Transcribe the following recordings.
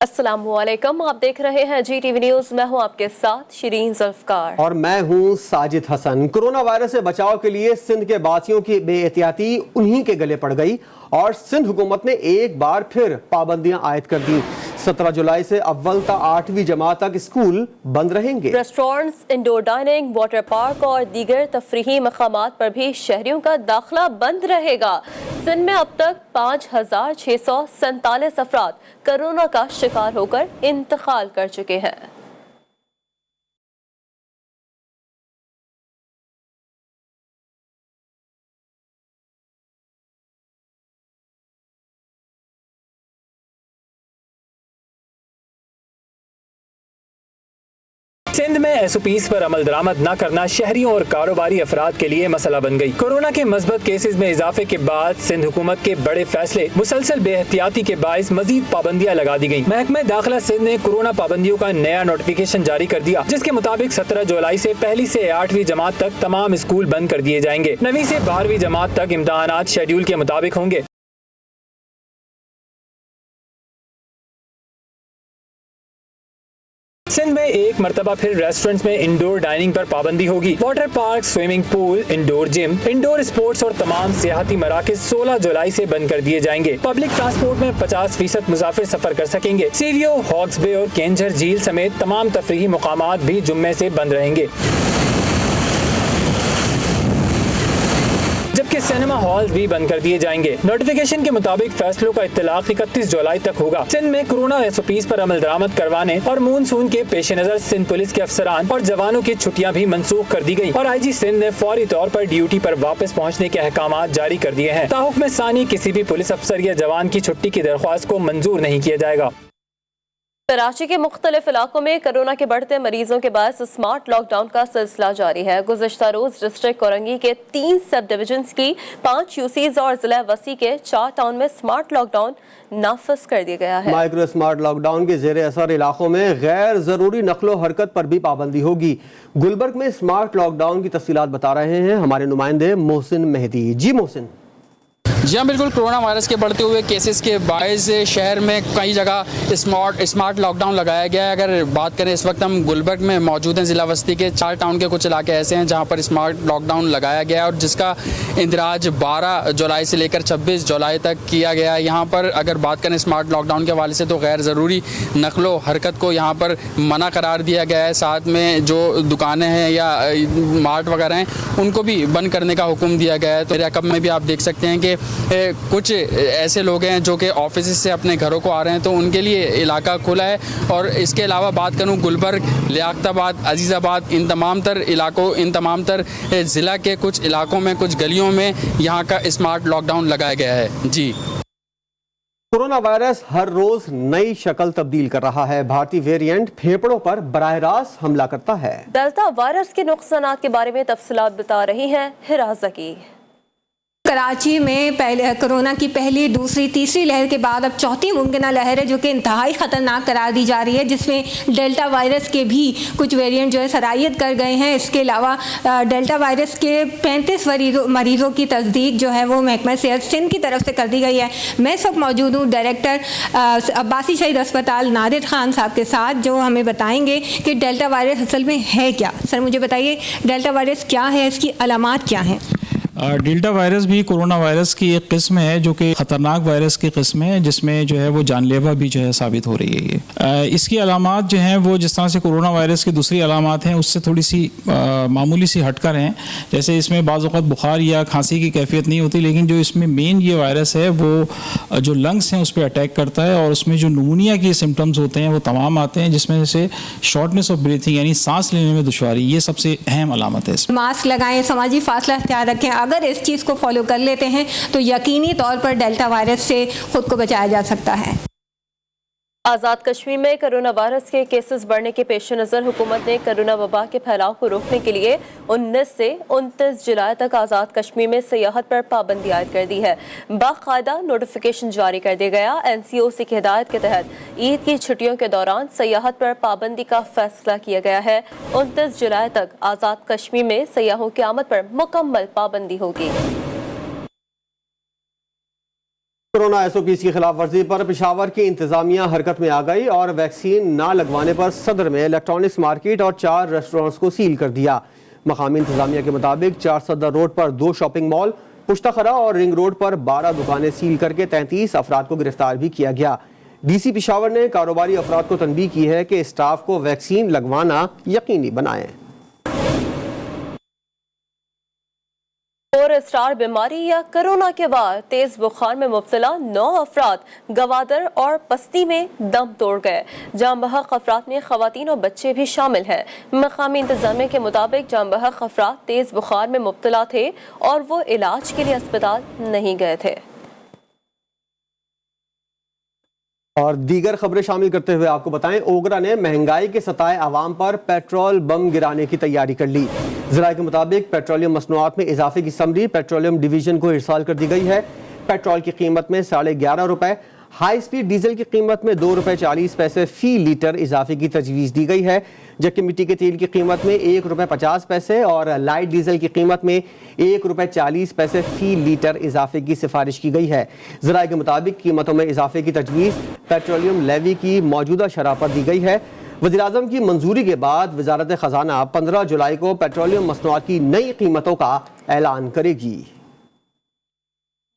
अस्सलामुअलैकुम, आप देख रहे हैं GTV न्यूज। मैं हूं आपके साथ शिरीन जुल्फकार और मैं हूं साजिद हसन। कोरोना वायरस से बचाव के लिए सिंध के बासियों की बेएहतियाती उन्हीं के गले पड़ गई और सिंध हुकूमत ने एक बार फिर पाबंदियां आयद कर दी। 17 जुलाई से अव्वल ता 8वीं जमात तक स्कूल बंद रहेंगे। Restaurants, indoor dining, water park और दीगर तफरीही मकामात पर भी शहरियों का दाखिला बंद रहेगा। सिंध में अब तक 5,647 अफराद कोरोना का शिकार होकर इंतकाल कर चुके हैं। सिंध में SOPs पर अमल दरामद न करना शहरियों और कारोबारी अफराद के लिए मसला बन गई। कोरोना के मस्बत केसेस में इजाफे के बाद सिंध हुकूमत के बड़े फैसले मुसलसल बेहतियाती के बाइस मजीद पाबंदियां लगा दी गयी। महकमा दाखिला सिंध ने कोरोना पाबंदियों का नया नोटिफिकेशन जारी कर दिया, जिसके मुताबिक 17 जुलाई से पहली से 8वीं जमात तक तमाम स्कूल बंद कर दिए जाएंगे। 9वीं से 12वीं जमात तक इम्तहानात शेड्यूल के मुताबिक होंगे। सिंध में एक मरतबा फिर रेस्टोरेंट्स में इंडोर डाइनिंग पर पाबंदी होगी। Water park, swimming pool, indoor gym, indoor sports और तमाम सियाहती मराकज 16 जुलाई से बंद कर दिए जाएंगे। पब्लिक ट्रांसपोर्ट में 50% मुसाफिर सफर कर सकेंगे। सीवियो, हॉक्स बे और केंझर झील समेत तमाम तफरीही मुकामात भी जुम्मे से बंद रहेंगे, जबकि सिनेमा हॉल भी बंद कर दिए जाएंगे। नोटिफिकेशन के मुताबिक फैसलों का इत्तलाक 31 जुलाई तक होगा। सिंध में कोरोना SOPs पर अमल दरामद करवाने और मानसून के पेश नजर सिंध पुलिस के अफसरान और जवानों की छुट्टियां भी मंसूख कर दी गयी और IG सिंध ने फौरी तौर पर ड्यूटी पर वापस पहुँचने के अहकाम जारी कर दिए हैं। ताहुक्म सानी किसी भी पुलिस अफसर या जवान की छुट्टी की दरख्वास्त को मंजूर नहीं किया जाएगा। कराची के मुख्तलिफ इलाकों में कोरोना के बढ़ते मरीजों के बाद स्मार्ट लॉकडाउन का सिलसिला जारी है। गुज़श्ता रोज डिस्ट्रिक्ट कोरंगी के 3 सब डिवीजन की 5 UCs और जिला वसी के 4 टाउन में स्मार्ट लॉकडाउन नाफिज कर दिया गया है। माइक्रो स्मार्ट लॉकडाउन के ज़ेर असर इलाकों में गैर जरूरी नकलो हरकत पर भी पाबंदी होगी। गुलबर्ग में स्मार्ट लॉकडाउन की तफसीलात बता रहे हैं हमारे नुमाइंदे मोहसिन मेहदी। जी मोहसिन। जी हाँ, बिल्कुल। कोरोना वायरस के बढ़ते हुए केसेस के बायस शहर में कई जगह स्मार्ट लॉकडाउन लगाया गया है। अगर बात करें, इस वक्त हम गुलबर्ग में मौजूद हैं। ज़िला वस्ती के 4 टाउन के कुछ इलाके ऐसे हैं जहाँ पर स्मार्ट लॉकडाउन लगाया गया है और जिसका इंदराज 12 जुलाई से लेकर 26 जुलाई तक किया गया है। यहाँ पर अगर बात करें स्मार्ट लॉकडाउन के हवाले से तो गैर ज़रूरी नकलो हरकत को यहाँ पर मना करार दिया गया है। साथ में जो दुकानें हैं या मार्ट वगैरह हैं उनको भी बंद करने का हुक्म दिया गया है। तो रकब में भी आप देख सकते हैं कि कुछ ऐसे लोग हैं जो कि ऑफिस से अपने घरों को आ रहे हैं, तो उनके लिए इलाका खुला है। और इसके अलावा बात करूं, गुलबर्ग, लियाकताबाद, अजीज़ाबाद, इन तमाम तर ज़िला के कुछ इलाकों में, कुछ गलियों में यहाँ का स्मार्ट लॉकडाउन लगाया गया है। जी। कोरोना वायरस हर रोज नई शक्ल तब्दील कर रहा है। भारतीय वेरिएंट फेफड़ों पर बराह रास्त हमला करता है। डेल्टा वायरस के नुकसानात के बारे में तफसीलात बता रही हैं हिराज़ा की। कराची में पहले कोरोना की पहली, दूसरी, तीसरी लहर के बाद अब चौथी मुमकिन लहर है जो कि इंतहाई ख़तरनाक करार दी जा रही है, जिसमें डेल्टा वायरस के भी कुछ वेरिएंट जो है सरायत कर गए हैं। इसके अलावा डेल्टा वायरस के 35 मरीज़ों की तस्दीक जो है वो महकमा सेहत सिंध की तरफ से कर दी गई है। मैं इस वक्त मौजूद हूँ डायरेक्टर अब्बासी शहीद अस्पताल नादिर खान साहब के साथ, जो हमें बताएंगे कि डेल्टा वायरस असल में है क्या। सर, मुझे बताइए डेल्टा वायरस क्या है, इसकी अलामात क्या हैं? डेल्टा वायरस भी कोरोना वायरस की एक किस्म है जो कि ख़तरनाक वायरस की किस्म है, जिसमें जो है वो जानलेवा भी जो है साबित हो रही है ये। इसकी अलामात जो हैं वो जिस तरह से कोरोना वायरस की दूसरी अलामात हैं उससे थोड़ी सी मामूली सी हटकर हैं। जैसे इसमें बाज़ औक़ात बुखार या खांसी की कैफियत नहीं होती, लेकिन जो इसमें मेन ये वायरस है वो जो लंग्स हैं उस पर अटैक करता है और उसमें जो न्यूमोनिया के सिम्टम्स होते हैं वो तमाम आते हैं, जिसमें से शॉर्टनेस ऑफ ब्रीथिंग यानी सांस लेने में दुश्वारी, ये सबसे अहम अलामत है। मास्क लगाएं, समाजी फासला इख्तियार रखें। अगर इस चीज़ को फॉलो कर लेते हैं तो यकीनी तौर पर डेल्टा वायरस से खुद को बचाया जा सकता है। आज़ाद कश्मीर में कोरोना वायरस के केसेस बढ़ने के पेश नज़र हुकूमत ने कोरोना वबा के फैलाव को रोकने के लिए 19 से 29 जुलाई तक आज़ाद कश्मीर में सियाहत पर पाबंदी आयद कर दी है। बाकायदा नोटिफिकेशन जारी कर दिया गया। NCOC की हिदायत के तहत ईद की छुट्टियों के दौरान सियाहत पर पाबंदी का फैसला किया गया है। 29 जुलाई तक आज़ाद कश्मीर में सयाहों की आमद पर मुकम्मल पाबंदी होगी। कोरोना एसओपीज़ की खिलाफ वर्जी पर पेशावर की इंतजामिया हरकत में आ गई और वैक्सीन ना लगवाने पर सदर में इलेक्ट्रॉनिक्स मार्केट और 4 रेस्टोरेंट्स को सील कर दिया। मकामी इंतजामिया के मुताबिक 4 सदर रोड पर 2 शॉपिंग मॉल, पुश्तखरा और रिंग रोड पर 12 दुकानें सील करके 33 अफराद को गिरफ्तार भी किया गया। डीसी पेशावर ने कारोबारी अफराद को तनबीह की है कि स्टाफ को वैक्सीन लगवाना यकीनी बनाएं। और स्टार बीमारी या कोरोना के बाद तेज बुखार में मुब्तला 9 अफराद गवादर और पस्ती में दम तोड़ गए। जाम बहक अफराद में खवातीन और बच्चे भी शामिल हैं। मकामी इंतजामिया के मुताबिक जाम बहक अफराद तेज बुखार में मुब्तला थे और वो इलाज के लिए अस्पताल नहीं गए थे। और दीगर खबरें शामिल करते हुए आपको बताएं, ओगरा ने महंगाई के सताए आवाम पर पेट्रोल बम गिराने की तैयारी कर ली। ज़राए के मुताबिक पेट्रोलियम मसनूआत में इजाफे की समरी पेट्रोलियम डिवीजन को इरसाल कर दी गई है। पेट्रोल की कीमत में 11.5 रुपए, हाई स्पीड डीजल की कीमत में 2 रुपए 40 पैसे फी लीटर इजाफे की तजवीज़ दी गई है, जबकि मिट्टी के तेल की कीमत में 1 रुपए 50 पैसे और लाइट डीजल की कीमत में 1 रुपए 40 पैसे फी लीटर इजाफे की सिफारिश की गई है। ज़राए के मुताबिक कीमतों में इजाफे की तजवीज़ पेट्रोलियम लेवी की मौजूदा शरह पर दी गई है। वज़ीर-ए-आज़म की मंजूरी के बाद वजारत ख़जाना 15 जुलाई को पेट्रोलियम मसनूआत की नई कीमतों का ऐलान करेगी।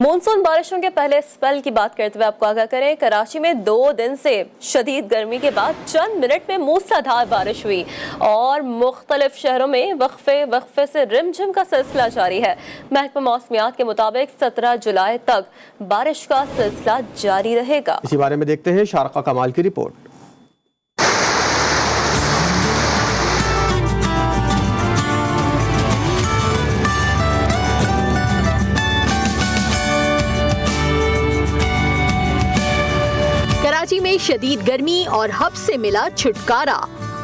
मॉनसून बारिशों के पहले स्पेल की बात करते हुए आपको आगाह करें, कराची में 2 दिन से शदीद गर्मी के बाद चंद मिनट में मूसलाधार बारिश हुई और मुख्तलिफ शहरों में वक्फे से रिमझिम का सिलसिला जारी है। महकमा मौसमियात के मुताबिक 17 जुलाई तक बारिश का सिलसिला जारी रहेगा। इसी बारे में देखते हैं शारका कमाल की रिपोर्ट। कराची में शदीद गर्मी और हब्स से मिला छुटकारा।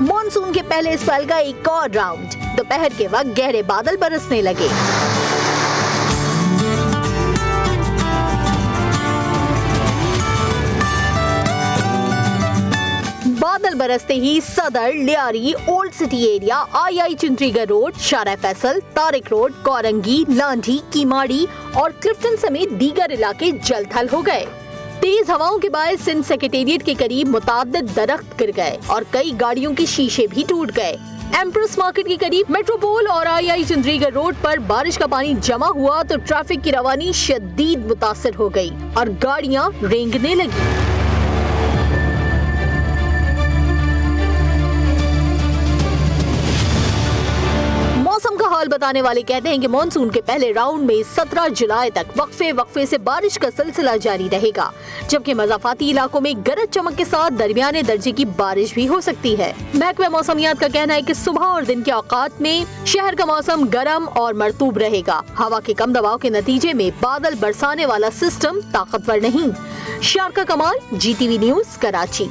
मॉनसून के पहले स्पेल का एक और राउंड। दोपहर के वक्त गहरे बादल बरसने लगे। बादल बरसते ही सदर, लियारी, ओल्ड सिटी एरिया, आई चुंद्रीगर रोड, शारा फैसल, तारिक रोड, कोरंगी, लांढी, कीमाड़ी और क्लिफ्टन समेत दीगर इलाके जलथल हो गए। तेज हवाओं के बायस सिंध सेक्रेटेरिएट के करीब मुताद्दिद दरख्त गिर गए और कई गाड़ियों के शीशे भी टूट गए। एम्प्रेस मार्केट के करीब मेट्रोपोल और आई चुंद्रीगर रोड पर बारिश का पानी जमा हुआ तो ट्रैफिक की रवानी शदीद मुतासर हो गई और गाड़ियां रेंगने लगी। मौसम का हाल बताने वाले कहते हैं कि मॉनसून के पहले राउंड में 17 जुलाई तक वक्फे से बारिश का सिलसिला जारी रहेगा, जबकि मज़ाफाती इलाकों में गरज चमक के साथ दरमियाने दर्जे की बारिश भी हो सकती है। महकमा मौसमियात का कहना है कि सुबह और दिन के औकात में शहर का मौसम गर्म और मरतूब रहेगा। हवा के कम दबाव के नतीजे में बादल बरसाने वाला सिस्टम ताकतवर नहीं। शारका कमाल, GTV न्यूज, कराची।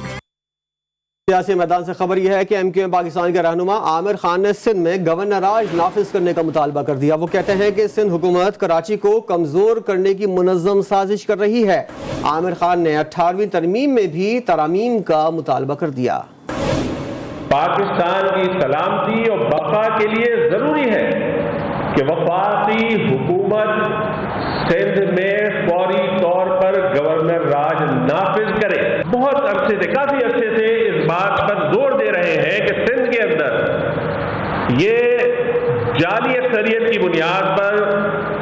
सियासी मैदान से खबर यह है कि MQM पाकिस्तान के रहनुमा आमिर खान ने सिंध में गवर्नर राज नाफिज करने का मुतालबा कर दिया। वो कहते हैं कि सिंध हुकूमत कराची को कमजोर करने की मुनज़्ज़म साजिश कर रही है। आमिर खान ने 18वीं तरमीम में भी तरामीम का मुतालबा कर दिया। पाकिस्तान की सलामती और बका के लिए जरूरी है कि वफाकी हुकूमत सिंध में फौरी तौर पर गवर्नर राज नाफिज करे। बहुत अरसे से, काफी अरसे से इस बात पर जोर दे रहे हैं कि सिंध के अंदर ये जाली अक्सरियत की बुनियाद पर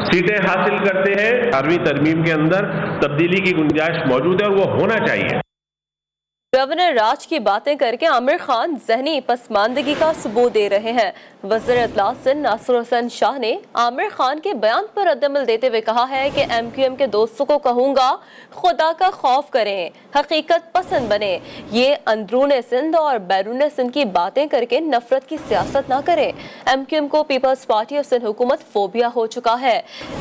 सीटें हासिल करते हैं। 18वीं तरमीम के अंदर तब्दीली की गुंजाइश मौजूद है और वो होना चाहिए। गवर्नर राज की बातें करके आमिर खान जहनी पसमानदगी का सबूत दे रहे हैं। वज़ीर इत्तलात सिंध नासिर हुसैन शाह ने आमिर खान के बयान पर रद्दअमल देते हुए कहा है कि MQM के दोस्तों को कहूँगा, खुदा का खौफ करें, हकीकत पसंद बने। ये अंदरून सिंध और बैरून सिंध की बातें करके नफरत की सियासत ना करें। MQM को पीपल्स पार्टी और सिंध हुकूमत फोबिया हो चुका है।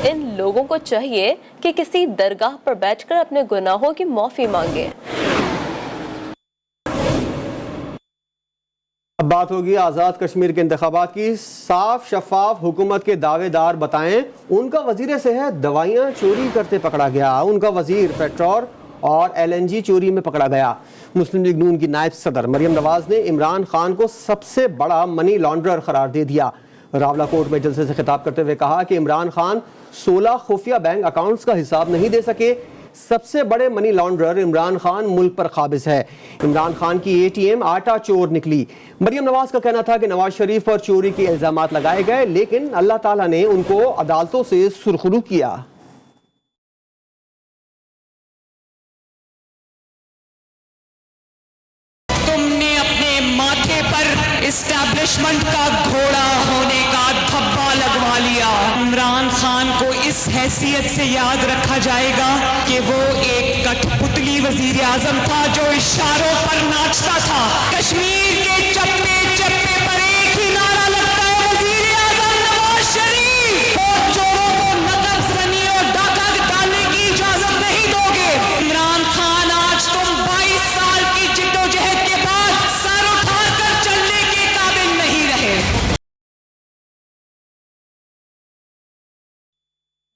इन लोगों को चाहिए कि किसी दरगाह पर बैठकर अपने गुनाहों की माफी मांगे। अब बात होगी आज़ाद कश्मीर के इंतखाबात की। साफ शफाफ हुकूमत के दावेदार बताएं, उनका वजीर सेहत दवाइयाँ चोरी करते पकड़ा गया। उनका वजीर पेट्रोल और LNG चोरी में पकड़ा गया। मुस्लिम लीग नून की नायब सदर मरियम नवाज ने इमरान खान को सबसे बड़ा मनी लॉन्ड्रर करार दे दिया। रावला कोर्ट में जलसे से खिताब करते हुए कहा कि इमरान खान 16 खुफिया बैंक अकाउंट्स का हिसाब नहीं दे सके, सबसे बड़े मनी लॉन्ड्रर इमरान खान मुल्क पर काबिज है। इमरान खान की ATM आटा चोर निकली। मरियम नवाज का कहना था कि नवाज शरीफ पर चोरी के इल्जामात लगाए गए, लेकिन अल्लाह ताला ने उनको अदालतों से सुरखरू किया। तुमने अपने माथे पर इस्टेब्लिशमेंट का घोड़ा होने का धब्बा लगवा लिया। इमरान खान को इस हैसियत से याद रखा जाएगा कि वो एक कठपुतली वजीर आजम था जो इशारों पर नाचता था। कश्मीर के चप्पे चप्पे पर एक ही नारा लगता है, वजीर आजम नवाज शरीफ। और चोरों को नकब जनी और डाका डालने की इजाजत नहीं दोगे। इमरान खान, आज तुम 22 साल की जिद्दोजहद के बाद सर उठाकर चलने के काबिल नहीं रहे।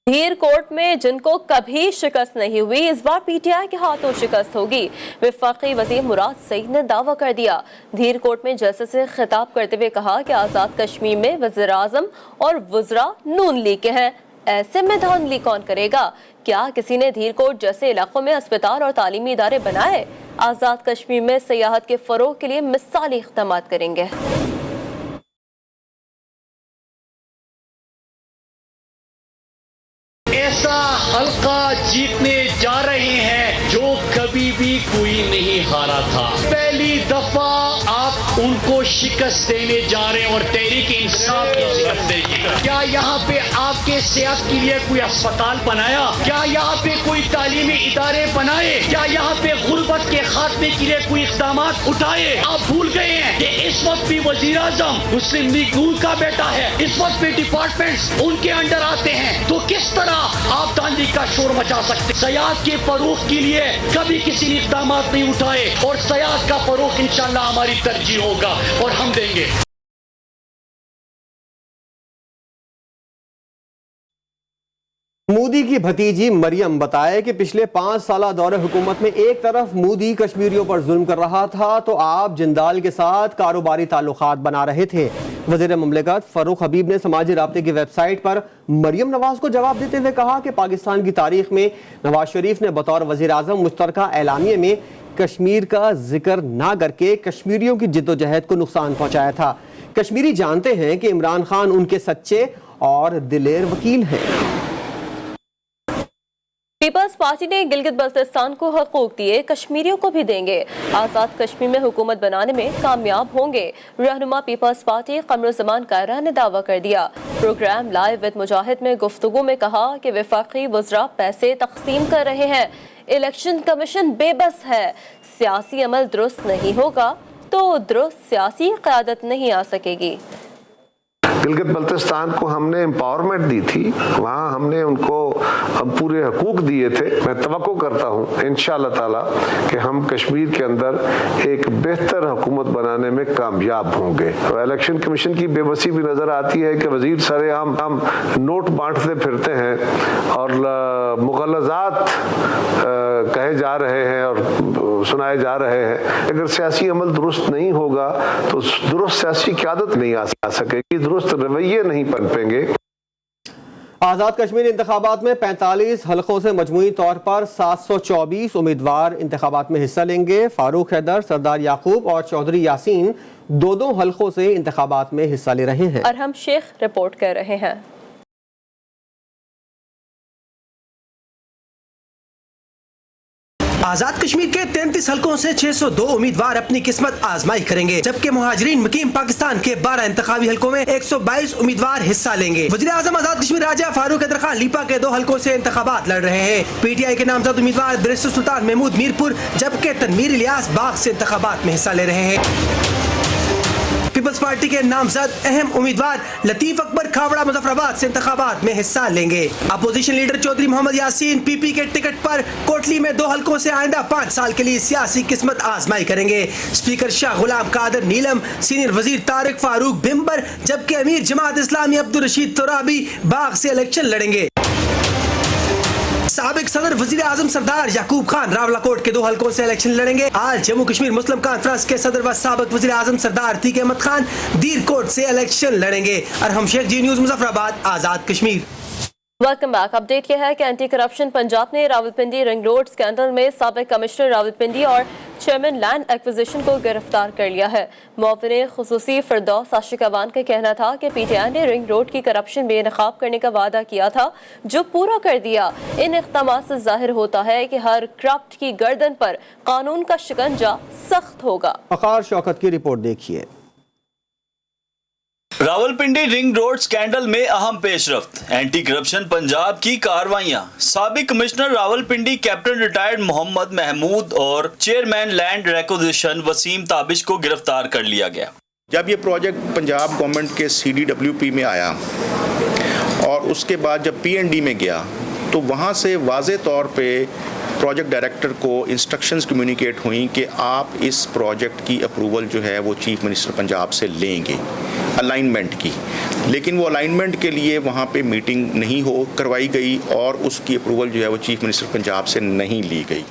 धीर कोर्ट में जिनको कभी शिकस्त नहीं हुई, इस बार PTI के हाथों शिकस्त होगी। वफाकी वज़ीर मुराद सईद ने दावा कर दिया। धीर कोर्ट में जज से खिताब करते हुए कहा कि आज़ाद कश्मीर में वज़ीर आज़म और वज़रा नून लीग के हैं, ऐसे में धांधली कौन करेगा? क्या किसी ने धीर कोट जैसे इलाकों में अस्पताल और तालीमी इदारे बनाए? आज़ाद कश्मीर में सियाहत के फ़रोग़ के लिए मिसाली इक़दामात करेंगे। ऐसा हल्का जीतने जा रहे हैं जो कभी भी कोई नहीं हारा था। पहली दफा आप उनको शिकस्त देने जा रहे हैं और तहरीक इंसाफ की शिकस्त देंगे। क्या यहाँ पे आपके सेहत के लिए कोई अस्पताल बनाया? क्या यहाँ पे कोई तालीमी इदारे बनाए? क्या यहाँ पे गुर्बत के खात्मे के लिए कोई इक़दाम उठाए? आप भूल गए हैं कि इस वक्त भी वजीर आजम मुस्लिम लीग नून का बेटा है। इस वक्त भी डिपार्टमेंट्स उनके अंडर आते हैं, तो किस तरह आप दांडी का शोर मचा सकते? सयाहत के फरोग के लिए कभी किसी ने इक़दाम नहीं उठाए और सयाहत का फरोग इंशाअल्लाह हमारी तरजीह होगा और हम देंगे। मोदी की भतीजी मरियम बताए कि पिछले 5 साल दौरे हुकूमत में एक तरफ मोदी कश्मीरियों पर जुल्म कर रहा था तो आप जिंदाल के साथ कारोबारी ताल्लुकात बना रहे थे। वज़ीर मुमलिकत फ़ारूक हबीब ने समाजी राब्ते की वेबसाइट पर मरियम नवाज को जवाब देते हुए कहा कि पाकिस्तान की तारीख में नवाज शरीफ ने बतौर वज़ीर आज़म मुश्तरका एलानिये में कश्मीर का जिक्र ना करके कश्मीरियों की जिद्दोजहद को नुकसान पहुँचाया था। कश्मीरी जानते हैं कि इमरान खान उनके सच्चे और दिलेर वकील हैं। पीपल्स पार्टी ने गिलगित बल्तिस्तान को हकूक दिए, कश्मीरियों को भी देंगे। आज़ाद कश्मीर में हुकूमत बनाने में कामयाब होंगे। रहनुमा पीपल्स पार्टी कमरुज़्ज़मान कायरा ने दावा कर दिया। प्रोग्राम लाइव विद मुजाहिद में गुफ्तगू में कहा कि वफाकी वज़रा पैसे तकसीम कर रहे हैं, इलेक्शन कमीशन बेबस है, सियासी अमल दुरुस्त नहीं होगा तो दुरुस्त सियासी क़यादत नहीं आ सकेगी। गिलगित बल्तिस्तान को हमने एम्पावरमेंट दी थी, वहाँ हमने उनको पूरे हकूक दिए थे। मैं तवक्को करता हूँ इंशाअल्लाह ताला कि हम कश्मीर के अंदर एक बेहतर हुकूमत बनाने में कामयाब होंगे। तो इलेक्शन कमीशन की बेबसी भी नज़र आती है कि वजीर सरेआम हम नोट बांटते फिरते हैं और मुग़ल्लज़ात कहे जा रहे हैं और सुनाए जा रहे हैं। अगर सियासी अमल दुरुस्त नहीं होगा तो दुरुस्त सियासी क़यादत नहीं आ सकेगी, दुरुस्त रवैये नहीं पनपेंगे। आज़ाद कश्मीर इंतखाबात में 45 हलकों से मजमूई तौर पर 724 उम्मीदवार इंतखाबात में हिस्सा लेंगे। फारूक हैदर, सरदार याकूब और चौधरी यासीन दो हलकों से इंतखाबात में हिस्सा ले रहे हैं। अरहम शेख रिपोर्ट कर रहे हैं। आजाद कश्मीर के 33 हलकों से 602 उम्मीदवार अपनी किस्मत आजमाई करेंगे, जबकि मुहाजिरीन मुकीम पाकिस्तान के 12 इंतखाबी हलकों में 122 उम्मीदवार हिस्सा लेंगे। वज़ीर आज़म आजाद कश्मीर राजा फारूक हैदर खान लीपा के 2 हलकों से इंतखाबात लड़ रहे हैं। PTI के नामजद उम्मीदवार बैरिस्टर सुल्तान महमूद मीरपुर जबकि तनवीर इलियास बाग से इंतखाबात में हिस्सा ले रहे हैं। पीपल्स पार्टी के नामजद अहम उम्मीदवार लतीफ अकबर खावड़ा मुजफ्फराबाद से इंतखाबात में हिस्सा लेंगे। Opposition leader Chaudhry Mohammad Yasin PP के टिकट पर कोटली में 2 हलकों से आइंदा 5 साल के लिए सियासी किस्मत आजमाई करेंगे। स्पीकर शाह गुलाम कादर नीलम, सीनियर वजीर तारिक फारूक बिम्बर जबकि अमीर जमात इस्लामी अब्दुल रशीद तुराबी बाग से इलेक्शन लड़ेंगे। साबिक सदर वजीर आजम सरदार याकूब खान रावलाकोट के 2 हलकों से इलेक्शन लड़ेंगे। आज जम्मू कश्मीर मुस्लिम कॉन्फ्रेंस के सदर व साबिक वजीर आजम सरदार अतीक अहमद खान दीर कोट से इलेक्शन लड़ेंगे। Arham Sheikh, G news, Muzaffarabad, Azad Kashmir. Welcome back. Update यह है कि एंटी करप्शन पंजाब ने रावलपिंडी रिंग रोड स्कैंडल में साबिक कमिश्नर रावलपिंडी और चेयरमैन लैंड एक्विजिशन को गिरफ्तार कर लिया है। मुआविन खुसूसी फिरदौस आशिक अवान का कहना था कि पीटीआई ने रिंग रोड की करप्शन बेनकाब करने का वादा किया था, जो पूरा कर दिया। इन इक़दामात से जाहिर होता है कि हर करप्ट की गर्दन पर कानून का शिकंजा सख्त होगा। वक़ार शौकत की रिपोर्ट देखिए। रावलपिंडी रिंग रोड स्कैंडल में अहम पेशरफ्त, एंटी करप्शन पंजाब की कार्रवाइयां। साबिक commissioner Rawalpindi captain retired Mohammad Mahmood और chairman land acquisition Waseem Tabish को गिरफ्तार कर लिया गया। जब ये प्रोजेक्ट पंजाब गवर्नमेंट के CDWP में आया और उसके बाद जब PND में गया तो वहाँ से वाज़े तौर पे प्रोजेक्ट डायरेक्टर को इंस्ट्रक्शंस कम्युनिकेट हुई कि आप इस प्रोजेक्ट की अप्रूवल जो है वो चीफ मिनिस्टर पंजाब से लेंगे अलाइनमेंट की, लेकिन वो अलाइनमेंट के लिए वहाँ पे मीटिंग नहीं करवाई गई और उसकी अप्रूवल जो है वो चीफ मिनिस्टर पंजाब से नहीं ली गई।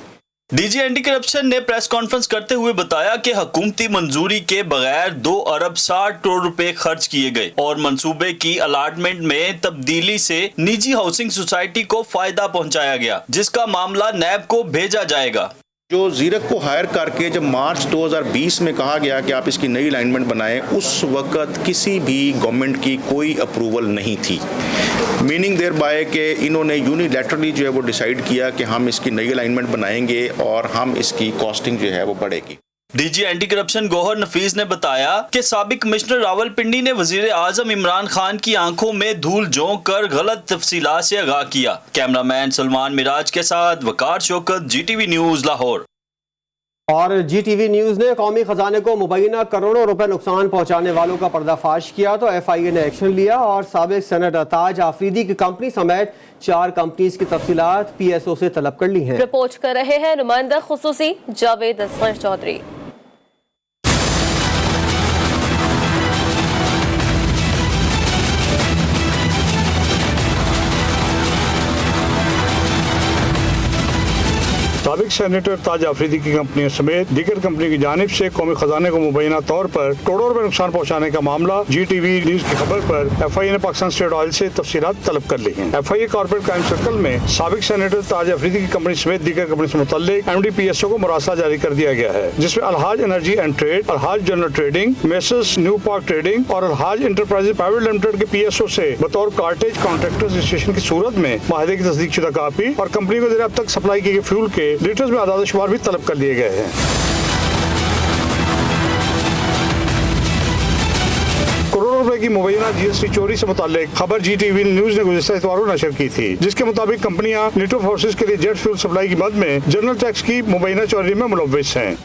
डीजी एंटी करप्शन ने प्रेस कॉन्फ्रेंस करते हुए बताया कि हुकूमती मंजूरी के बगैर 2 अरब 60 करोड़ रुपए खर्च किए गए और मंसूबे की अलाटमेंट में तब्दीली से निजी हाउसिंग सोसाइटी को फायदा पहुंचाया गया, जिसका मामला नैब को भेजा जाएगा। जो जीरक को हायर करके जब मार्च 2020 में कहा गया कि आप इसकी नई अलाइनमेंट बनाएं, उस वक्त किसी भी गवर्नमेंट की कोई अप्रूवल नहीं थी। मीनिंग देयर बाय कि इन्होंने यूनिलैटरली जो है वो डिसाइड किया कि हम इसकी नई अलाइनमेंट बनाएंगे और हम इसकी कॉस्टिंग जो है वो बढ़ेगी। डीजी एंटी करप्शन गौहर नफीस ने बताया कि साबिक कमिश्नर रावलपिंडी ने वजीर आजम इमरान खान की आंखों में धूल झोंक कर गलत तफसीलात से आगाह किया। कैमरामैन सलमान मिराज के साथ वकार शौकत, GTV न्यूज लाहौर। और GTV न्यूज ने कौमी खजाने को मुबैना करोड़ों रुपए नुकसान पहुंचाने वालों का पर्दाफाश किया तो FIA ने एक्शन लिया और साबिक सेनेटर ताज आफरीदी की कंपनी समेत 4 कंपनीज की तफसीलात PSO से तलब कर ली हैं। रिपोर्ट कर रहे हैं नुमाइंदा खुसूसी जावेद असगर चौधरी। साबिक सेनेटर ताज आफरीदी की कंपनियों समेत दीगर कंपनी की जानिब से कौमी खजाने को मुबैना तौर पर करोड़ों रुपए नुकसान पहुंचाने का मामला GTV न्यूज की खबर पर FIA ने पाकिस्तान स्टेट ऑयल से तफसीलात तलब कर ली हैं। FIA कॉर्पोरेट क्राइम सर्कल में साबिक सेनेटर ताज आफरीदी की कंपनी समेत दीगर कंपनी से मुतल्लिक MD PSO को मुरासला जारी कर दिया गया है, जिसमें Alhaj energy and trade, Alhaj general trading, messrs new park trading और अलहाज इंटरप्राइजेज प्राइवेट लिमिटेड के PSO से बतौर कार्टेज कॉन्ट्रैक्टर रजिस्ट्रेशन की सूरत में माहदे की तस्दीक शुदा कापी और कंपनी को अब तक सप्लाई किए गए फ्यूल के लीटर्स में आदाद शुमार भी तलब कर लिए गए हैं। करोड़ों रुपए की मुबैना GST चोरी से मुताल्लिक खबर GTV न्यूज ने गुज़िश्ता इतवार को नशर की थी, जिसके मुताबिक कंपनियां नेटो फोर्सेस के लिए जेट फ्यूल सप्लाई की मद में जनरल टैक्स की मुबैना चोरी में मुलव्विस हैं।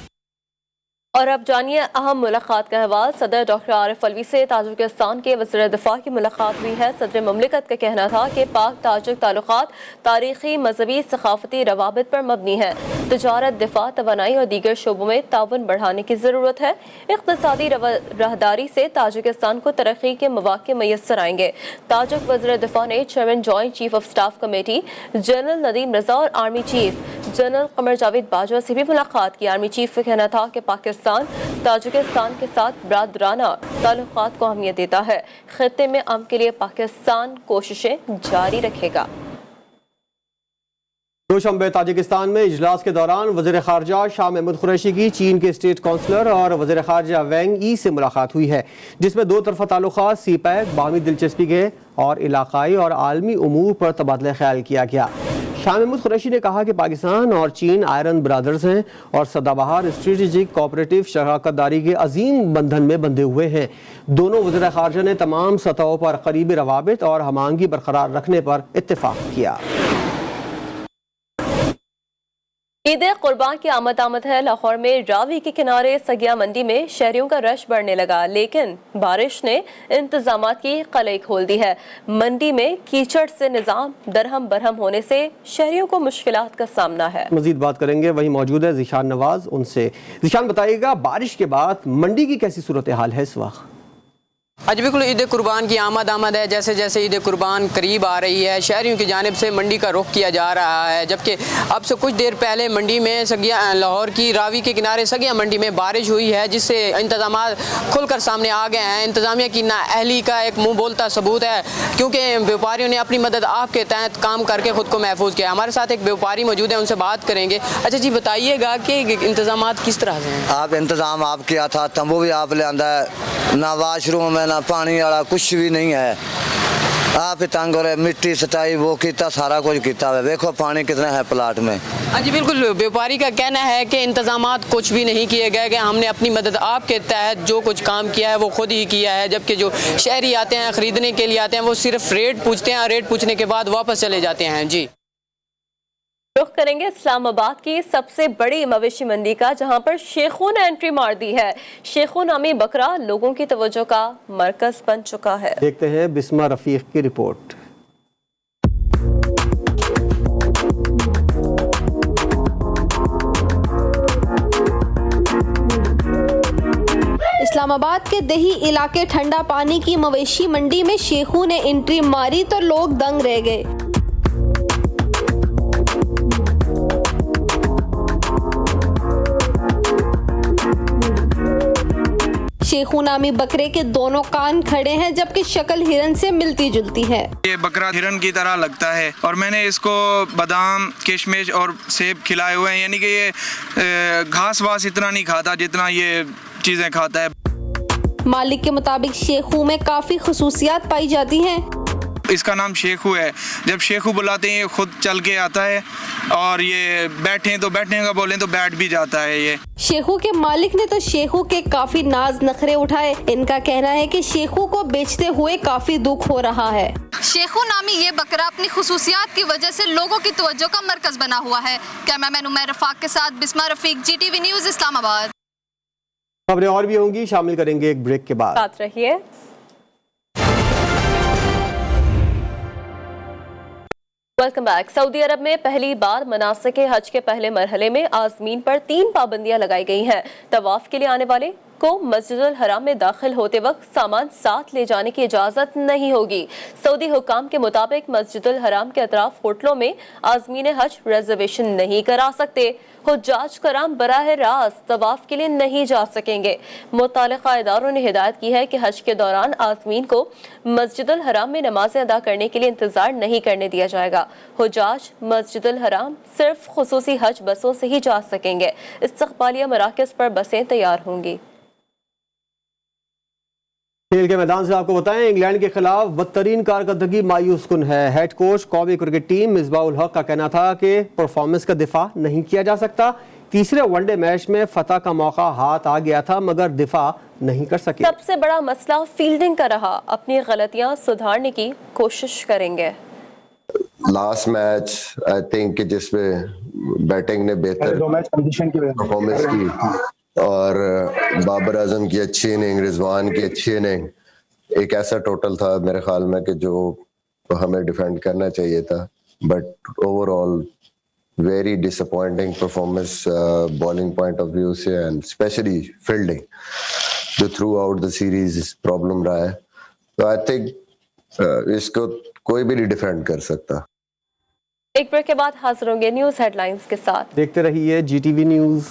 और अब जानिए अहम मुलाकात का हवाल। सदर डॉक्टर आरिफ अलवी से ताजिकिस्तान के वज़ीर दिफा की मुलाकात हुई है। सदर ममलिकत का कहना था कि पाक ताजिक ताल्लुकात तारीखी, मजहबी, सकाफती रवाबित पर मबनी है। तजारत, दिफा, तवानाई और दीगर शोबों में ताउन बढ़ाने की ज़रूरत है। इक़्तिसादी राहदारी से ताजिकिस्तान को तरक्की के मौक़े मैसर आएंगे। ताजिक वज़ीर दिफा ने chairman joint chief of staff committee general Nadeem Raza और army chief general Qamar Javed Bajwa से भी मुलाकात की। आर्मी चीफ का कहना था कि पाकिस्तान ताजिकिस्तान के साथ बरादराना ताल्लुकात को अहमियत देता है। खित्ते में अमन के लिए पाकिस्तान कोशिशें जारी रखेगा। दोशंबे ताजिकिस्तान में इजलास के दौरान वज़ीर ख़ारजा शाह महमूद कुरैशी की चीन के स्टेट काउंसलर और वज़ीर ख़ारजा वैंग ई से मुलाकात हुई है, जिसमें 2 तरफ़ा ताल्लुकात, CPEC, बाहमी दिलचस्पी के और इलाकाई और आलमी उमूर पर तबादला ख्याल किया गया। शाह महमूद कुरैशी ने कहा कि पाकिस्तान और चीन आयरन ब्रदर्स हैं और सदाबहार स्ट्रेटेजिक कोऑपरेटिव शराकतदारी के अजीम बंधन में बंधे हुए हैं। दोनों वज़ीर ख़ारजा ने तमाम सतहों पर करीबी रवाबित और हमांगी बरकरार रखने पर इत्तेफाक किया। ईद कुर्बान की आमद है। लाहौर में रावी के किनारे सगिया मंडी में शहरियों का रश बढ़ने लगा, लेकिन बारिश ने इंतजामात की कलई खोल दी है। मंडी में कीचड़ से निजाम दरहम बरहम होने से शहरियों को मुश्किलात का सामना है। मजीद बात करेंगे, वही मौजूद है ज़िशान नवाज, उनसे। ज़िशान, बताइएगा बारिश के बाद मंडी की कैसी सूरत हाल है इस वक्त? आज बिल्कुल ईद कुर्बान की आमद है। जैसे जैसे ईद कुर्बान करीब आ रही है, शहरियों की जानिब से मंडी का रुख किया जा रहा है। जबकि अब से कुछ देर पहले मंडी में सगिया लाहौर की रावी के किनारे सगिया मंडी में बारिश हुई है, जिससे इंतजाम खुलकर सामने आ गए हैं। इंतजामिया की नाअहली का एक मुँह बोलता सबूत है, क्योंकि व्यापारियों ने अपनी मदद आपके तहत काम करके खुद को महफूज किया। हमारे साथ एक व्यापारी मौजूद है, उनसे बात करेंगे। अच्छा जी, बताइएगा कि इंतजाम किस तरह से हैं? आप इंतजाम आप किया था, तंबू भी आप ले आंदा है, ना वाशरूम में ना पानी वाला कुछ भी नहीं है। आप ही तंग हो रहे, मिट्टी सटाई वो किया, सारा कुछ किया है। देखो पानी कितना है प्लाट में। हाँ जी बिल्कुल, व्यापारी का कहना है कि इंतजामात कुछ भी नहीं किए गए कि हमने अपनी मदद आपके तहत जो कुछ काम किया है वो खुद ही किया है। जबकि जो शहरी आते हैं ख़रीदने के लिए आते हैं, वो सिर्फ रेट पूछते हैं, रेट पूछने के बाद वापस चले जाते हैं। जी रुख करेंगे इस्लामाबाद की सबसे बड़ी मवेशी मंडी का, जहां पर शेखों ने एंट्री मार दी है। शेखों नामी बकरा लोगों की तवज्जो का मरकज बन चुका है। देखते हैं बिस्मा रफीक की रिपोर्ट। इस्लामाबाद के दही इलाके ठंडा पानी की मवेशी मंडी में शेखों ने एंट्री मारी तो लोग दंग रह गए। शेखू नामी बकरे के दोनों कान खड़े हैं, जबकि शक्ल हिरन से मिलती जुलती है। ये बकरा हिरन की तरह लगता है और मैंने इसको बादाम, किशमिश और सेब खिलाए हुए हैं, यानी कि ये घास वास इतना नहीं खाता जितना ये चीज़ें खाता है। मालिक के मुताबिक शेखू में काफ़ी खुसूसियात पाई जाती हैं। इसका नाम शेखू है। जब शेखू बुलाते हैं ये खुद चल के आता है, और ये बैठे तो बैठने का बोलें तो बैठ भी जाता है। ये शेखू के मालिक ने तो शेखू के काफी नाज नखरे उठाए। इनका कहना है कि शेखू को बेचते हुए काफी दुख हो रहा है। शेखू नामी ये बकरा अपनी खुसूसियात की वजह से लोगों की तवज्जो का मरकज बना हुआ है। कैमरामैन उमर रफाक के साथ बिस्मा रफीक, GTV न्यूज़, इस्लामाबाद। खबरें और भी होंगी, शामिल करेंगे एक ब्रेक के बाद। साथ रहिए। Welcome back. सऊदी अरब में पहली बार मनासिक हज के पहले मरहले में आज़मीन पर 3 पाबंदियां लगाई गई हैं। तवाफ के लिए आने वाले को मस्जिदुल हराम में दाखिल होते वक्त सामान साथ ले जाने की इजाजत नहीं होगी। सऊदी हुकाम के मुताबिक मस्जिदुल हराम के अतराफ होटलों में आज़मीन हज रिजर्वेशन नहीं करा सकते। हुज्जाज कराम बराह रास्त तवाफ के लिए नहीं जा सकेंगे। मुतालिका इदारों ने हिदायत की है कि हज के दौरान आज़मीन को मस्जिदुल हराम में नमाजें अदा करने के लिए इंतजार नहीं करने दिया जाएगा। हुज्जाज मस्जिदुल हराम सिर्फ खुसूसी हज बसों से ही जा सकेंगे। इस्तक़बालिया मराकज़ पर बसें तैयार होंगी। खेल के मैदान से आपको बताएं, इंग्लैंड के खिलाफ बदतरीन कारकर्दगी मायूस कुन है। हेड कोच कौमी क्रिकेट टीम मिसबाह-उल हक का कहना था कि परफॉर्मेंस का दिफा नहीं किया जा सकता। तीसरे वनडे मैच में फतह का मौका हाथ आ गया था, मगर दिफा नहीं कर सके। सबसे बड़ा मसला फील्डिंग का रहा। अपनी गलतियां सुधारने की कोशिश करेंगे। लास्ट मैच आई थिंक जिसमें बैटिंग ने बेहतर परफॉर्मेंस की और बाबर आजम की अच्छी इनिंग, रिजवान की अच्छी इनिंग, एक ऐसा टोटल था मेरे ख्याल में कि जो हमें डिफेंड करना चाहिए था। But overall very disappointing performance bowling point of view से, एंड स्पेशली फील्डिंग जो through out the series problem रहा है। तो आई थिंक इसको कोई भी नहीं डिफेंड कर सकता। एक ब्रेक के बाद हाजिर होंगे न्यूज़ हेडलाइंस के साथ। देखते रहिए GTV न्यूज़।